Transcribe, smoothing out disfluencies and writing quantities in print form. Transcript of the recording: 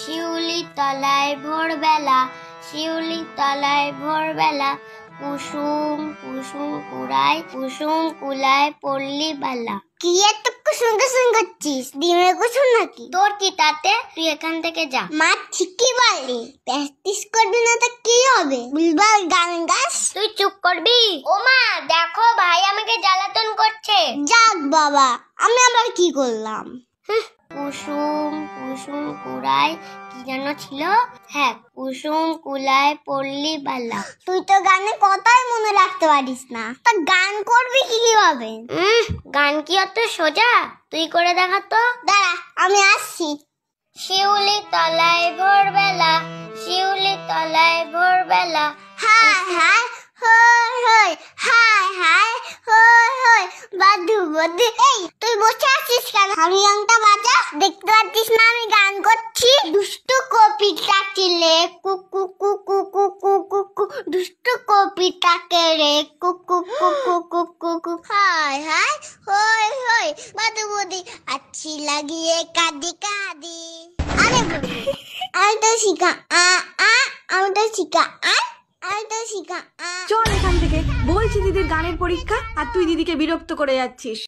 শিউলি তলায় ভোরবেলা, শিউলি তলায় ভোরবেলা, কুসুম কুসুম কুড়ায়, কুসুম কুলায় পল্লী বেলা। কি এত কুসুম কুসুম করছিস? ডিমের কুসুম নাকি? তোর কি তাতে? তুই এখান থেকে যা। মা ঠিকই বললি, প্র্যাকটিস করবি না তো কি হবে? বুলবাল গান গাস। তুই চুপ করবি? ও মা দেখো, ভাই আমাকে জ্বালাতন করছে। যাক বাবা, আমি আবার কি করলাম? কুসুম কুসুম কুড়ায়, কি যেন ছিল? হ্যাঁ, কুসুম কুলায় পল্লী বেলা। তুই তো গানে কথাই মনে রাখতে পারিস না, তা গান করবি কিভাবে? গান কি অত সোজা? তুই করে দেখা তো। দাঁড়া, আমি আসছি। শিউলি তলায় ভোরবেলা, শিউলি তলায় ভোরবেলা, হায় হায় হই হই, হায় হায় হই হই, বাদু বাদু। এই তুই বসে আছিস কেন? হারিয়াংটা বাজা, দেখতে পাচ্ছিস না আমি গান করছি? দুষ্টু কপিটাকে রে কুকু কুকু কুকু কুকু, দুষ্টু কপিটাকে রে কুকু কুকু কুকু কুকু, হায় হায় হই হই, বাদু বাদু, আচ্ছি লাগিয়ে কাঁদি কাঁদি। আমি তো শিখা আমি তো শিখা চল এখান থেকে, বলছি দিদির গানের পরীক্ষা আর তুই দিদিকে বিরক্ত করে যাচ্ছিস।